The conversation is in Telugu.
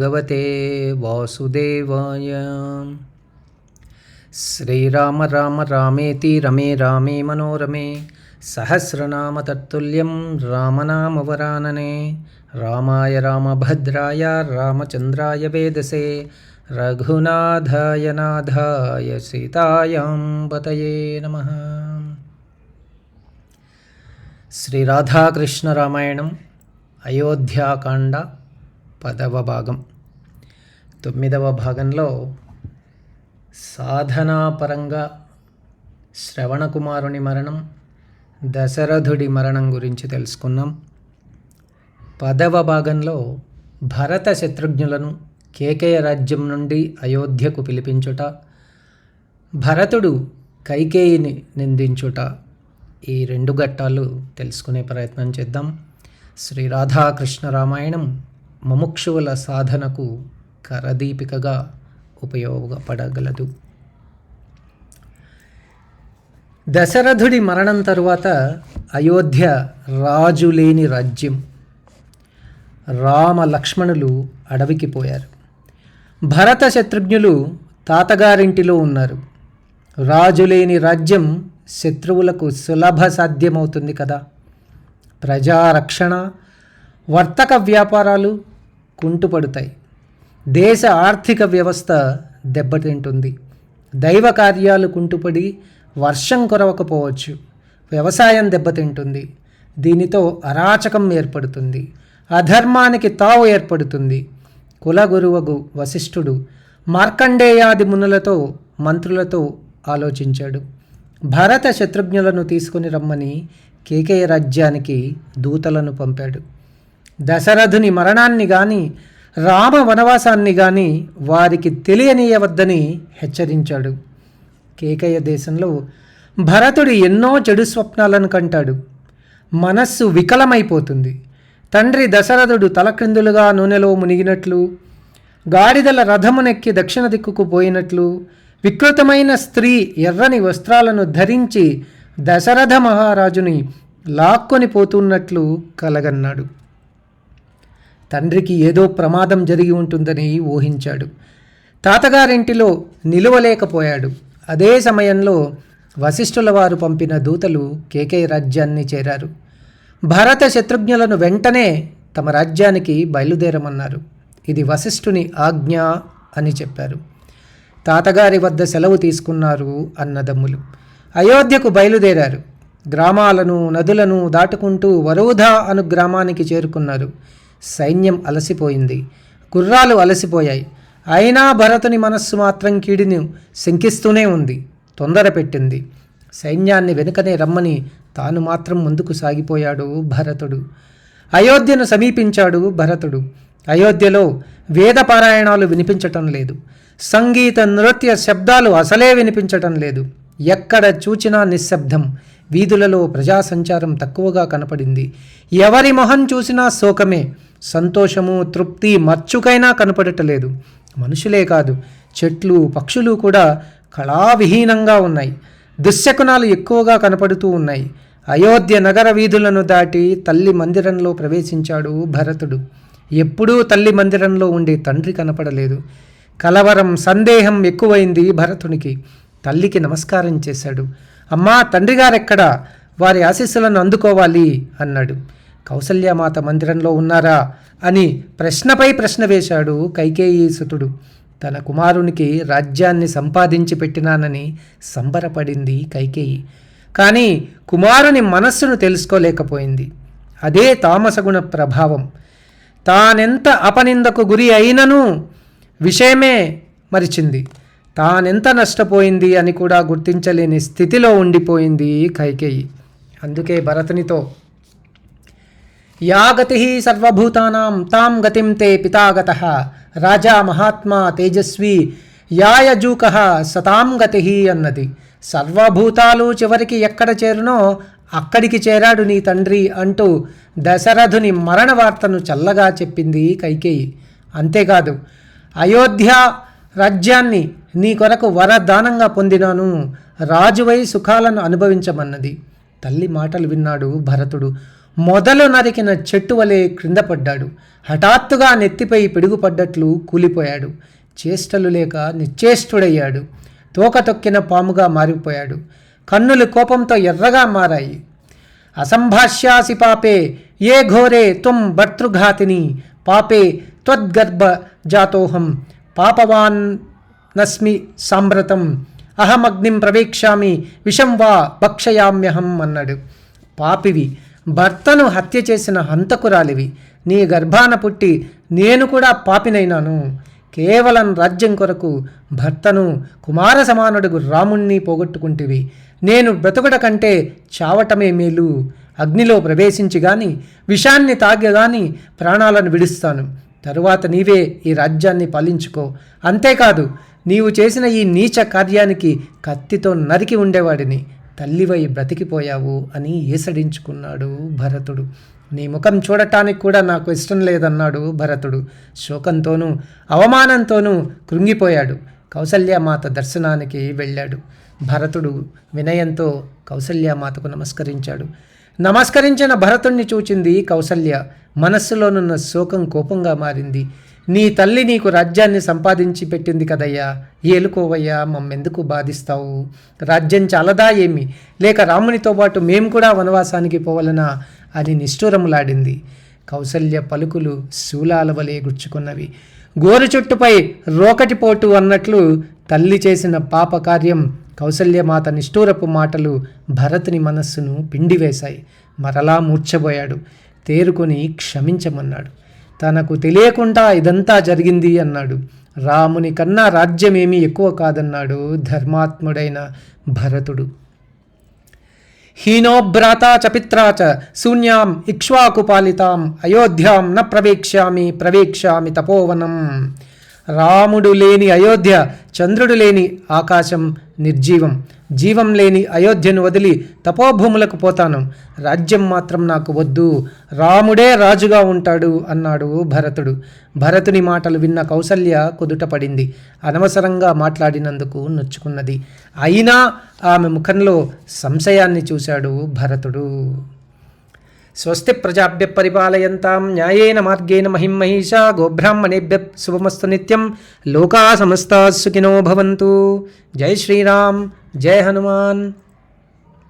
భగవతే వాసుదేవాయ. శ్రీరామ రామ రామేతి రమే రామే మనోరమే సహస్రనామ తత్తుల్యం రామనామవరాననే. రామాయ రామభద్రాయ రామచంద్రాయ వేదసే రఘునాథాయ నాథాయ సీతాయాం పతయే నమః. శ్రీ రాధాకృష్ణ రామాయణం అయోధ్యాకాండ 10వ భాగం. 9వ భాగంలో సాధనాపరంగా శ్రవణకుమారుని మరణం, దశరథుడి మరణం గురించి తెలుసుకున్నాం. 10వ భాగంలో భరత శత్రుఘ్నులను కేకయ రాజ్యం నుండి అయోధ్యకు పిలిపించుట, భరతుడు కైకేయిని నిందించుట, ఈ 2 ఘట్టాలు తెలుసుకునే ప్రయత్నం చేద్దాం. శ్రీ రాధాకృష్ణ రామాయణం ముముక్షువుల సాధనకు కరదీపికగా ఉపయోగపడగలదు. దశరథుడి మరణం తరువాత అయోధ్య రాజు లేని రాజ్యం. రామ లక్ష్మణులు అడవికి పోయారు. భరత శత్రుఘ్నులు తాతగారింటిలో ఉన్నారు. రాజు లేని రాజ్యం శత్రువులకు సులభ సాధ్యమవుతుంది కదా. ప్రజారక్షణ, వర్తక వ్యాపారాలు కుంటుపడతాయి. దేశ ఆర్థిక వ్యవస్థ దెబ్బతింటుంది. దైవ కార్యాలు కుంటుపడి వర్షం కురవకపోవచ్చు. వ్యవసాయం దెబ్బతింటుంది. దీనితో అరాచకం ఏర్పడుతుంది. అధర్మానికి తావు ఏర్పడుతుంది. కులగురువగు వశిష్ఠుడు మార్కండేయాది మునులతో మంత్రులతో ఆలోచించాడు. భరత శత్రుఘ్నులను తీసుకుని రమ్మని కేకయ రాజ్యానికి దూతలను పంపాడు. దశరథుని మరణాన్ని కానీ రామ వనవాసాన్ని కానీ వారికి తెలియనీయవద్దని హెచ్చరించాడు. కేకయ దేశంలో భరతుడు ఎన్నో చెడు స్వప్నాలను కంటాడు. మనస్సు వికలమైపోతుంది. తండ్రి దశరథుడు తలక్రిందులుగా నూనెలో మునిగినట్లు, గాడిదల రథమునెక్కి దక్షిణ దిక్కుకు పోయినట్లు, వికృతమైన స్త్రీ ఎర్రని వస్త్రాలను ధరించి దశరథ మహారాజుని లాక్కొని పోతున్నట్లు కలగన్నాడు. తండ్రికి ఏదో ప్రమాదం జరిగి ఉంటుందని ఊహించాడు. తాతగారింటిలో నిలువలేకపోయాడు. అదే సమయంలో వశిష్ఠుల వారు పంపిన దూతలు కేకయ రాజ్యాన్ని చేరారు. భరత శత్రుఘ్నులను వెంటనే తమ రాజ్యానికి బయలుదేరమన్నారు. ఇది వశిష్ఠుని ఆజ్ఞ అని చెప్పారు. తాతగారి వద్ద సెలవు తీసుకున్నారు అన్నదమ్ములు. అయోధ్యకు బయలుదేరారు. గ్రామాలను నదులను దాటుకుంటూ వరోధ అను గ్రామానికి చేరుకున్నారు. సైన్యం అలసిపోయింది. గుర్రాలు అలసిపోయాయి. అయినా భరతుని మనస్సు మాత్రం కీడిని శంకిస్తూనే ఉంది. తొందర పెట్టింది. సైన్యాన్ని వెనుకనే రమ్మని తాను మాత్రం ముందుకు సాగిపోయాడు భరతుడు. అయోధ్యను సమీపించాడు భరతుడు. అయోధ్యలో వేద పారాయణాలు వినిపించటం లేదు. సంగీత నృత్య శబ్దాలు అసలే వినిపించటం లేదు. ఎక్కడ చూచినా నిశ్శబ్దం. వీధులలో ప్రజా సంచారం తక్కువగా కనపడింది. ఎవరి మొహం చూసినా శోకమే. సంతోషము, తృప్తి మచ్చుకైనా కనపడటలేదు. మనుషులే కాదు, చెట్లు పక్షులు కూడా కళావిహీనంగా ఉన్నాయి. దుశ్శకునాలు ఎక్కువగా కనపడుతూ ఉన్నాయి. అయోధ్య నగర వీధులను దాటి తల్లి మందిరంలో ప్రవేశించాడు భరతుడు. ఎప్పుడూ తల్లి మందిరంలో ఉండే తండ్రి కనపడలేదు. కలవరం, సందేహం ఎక్కువైంది భరతునికి. తల్లికి నమస్కారం చేశాడు. అమ్మా, తండ్రి గారెక్కడా? వారి ఆశీస్సులను అందుకోవాలి అన్నాడు. కౌసల్యమాత మందిరంలో ఉన్నారా అని ప్రశ్నపై ప్రశ్న వేశాడు కైకేయీసుతుడు. తన కుమారునికి రాజ్యాన్ని సంపాదించి పెట్టినానని సంబరపడింది కైకేయి. కానీ కుమారుని మనస్సును తెలుసుకోలేకపోయింది. అదే తామసగుణ ప్రభావం. తానెంత అపనిందకు గురి అయినను విషయమే మరిచింది. తానెంత నష్టపోయింది అని కూడా గుర్తించలేని స్థితిలో ఉండిపోయింది కైకేయి. అందుకే భరతునితో యా గతి సర్వభూతానాం తాం గతిం తే పితాగతః రాజా మహాత్మా తేజస్వి యాయజూకః సతాం గతి అన్నది. సర్వభూతాలు చివరికి ఎక్కడ చేరునో అక్కడికి చేరాడు నీ తండ్రి అంటూ దశరథుని మరణ వార్తను చల్లగా చెప్పింది కైకేయి. అంతేకాదు, అయోధ్య రాజ్యాన్ని నీ కొరకు వరదానంగా పొందినాను, రాజువై సుఖాలను అనుభవించమన్నది. తల్లి మాటలు విన్నాడు భరతుడు. మొదలు నరికిన చెట్టు వలె క్రింద పడ్డాడు. హఠాత్తుగా నెత్తిపై పిడుగుపడ్డట్లు కూలిపోయాడు. చేష్టలు లేక నిశ్చేష్టుడయ్యాడు. తోక తొక్కిన పాముగా మారిపోయాడు. కన్నులు కోపంతో ఎర్రగా మారాయి. అసంభాష్యాసి పాపే ఏ ఘోరే త్వం భర్తృఘాతిని పాపే త్వద్గర్భ జాతోహం పాపవాన్ నస్మి సాంభ్రతం అహమగ్నిం ప్రవేక్ష్యామి విషం వా భక్షయామ్యహం అన్నాడు. పాపివి, భర్తను హత్య చేసిన హంతకురాలివి, నీ గర్భాన పుట్టి నేను కూడా పాపినైనాను. కేవలం రాజ్యం కొరకు భర్తను, కుమార సమానుడుగు రాముణ్ణి పోగొట్టుకుంటివి. నేను బ్రతుకుట కంటే చావటమే మేలు. అగ్నిలో ప్రవేశించి గాని విషాన్ని తాగగాని ప్రాణాలను విడుస్తాను. తరువాత నీవే ఈ రాజ్యాన్ని పాలించుకో. అంతేకాదు, నీవు చేసిన ఈ నీచ కార్యానికి కత్తితో నరికి ఉండేవాడిని. తల్లివై బ్రతికిపోయావు అని ఏసడించుకున్నాడు భరతుడు. నీ ముఖం చూడటానికి కూడా నాకు ఇష్టం లేదన్నాడు భరతుడు. శోకంతోనూ అవమానంతోనూ కృంగిపోయాడు. కౌసల్యామాత దర్శనానికి వెళ్ళాడు. భరతుడు వినయంతో కౌసల్యామాతకు నమస్కరించాడు. నమస్కరించిన భరతుణ్ణి చూచింది కౌసల్య. మనస్సులోనున్న శోకం కోపంగా మారింది. నీ తల్లి నీకు రాజ్యాన్ని సంపాదించి పెట్టింది కదయ్యా, ఏలుకోవయ్యా, మమ్మెందుకు బాధిస్తావు? రాజ్యం చాలదా ఏమి? లేక రామునితో పాటు మేము కూడా వనవాసానికి పోవలనా అని నిష్ఠూరములాడింది. కౌసల్య పలుకులు శూలాల వలె గుచ్చుకున్నవి. గోరు చుట్టుపై రోకటిపోటు అన్నట్లు తల్లి చేసిన పాప కార్యం, కౌసల్యమాత నిష్ఠూరపు మాటలు భరతుని మనస్సును పిండివేశాయి. మరలా మూర్ఛబోయాడు. తేరుకొని క్షమించమన్నాడు. తనకు తెలియకుండా ఇదంతా జరిగింది అన్నాడు. రాముని కన్నా రాజ్యమేమీ ఎక్కువ కాదన్నాడు ధర్మాత్ముడైన భరతుడు. హీనోభ్రాత చ పిత్రా చ శూన్యాం ఇక్ష్వాకుపాలితాం అయోధ్యాం న ప్రవేక్ష్యామి తపోవనం. రాముడు లేని అయోధ్య, చంద్రుడు లేని ఆకాశం నిర్జీవం. జీవం లేని అయోధ్యను వదిలి తపోభూములకు పోతాను. రాజ్యం మాత్రం నాకు వద్దు. రాముడే రాజుగా ఉంటాడు అన్నాడు భరతుడు. భరతుని మాటలు విన్న కౌసల్య కుదుటపడింది. అనవసరంగా మాట్లాడినందుకు నొచ్చుకున్నది. అయినా ఆమె ముఖంలో సంశయాన్ని చూశాడు భరతుడు. స్వస్తి ప్రజాభ్య పరిపాలయంతాం న్యాయేన మార్గేణ మహిం మహిషా గోబ్రాహ్మణేభ్య శుభమస్తు నిత్యం. లోకా సమస్తా సుఖినో భవంతు. జై శ్రీరామ్, జై హనుమాన్.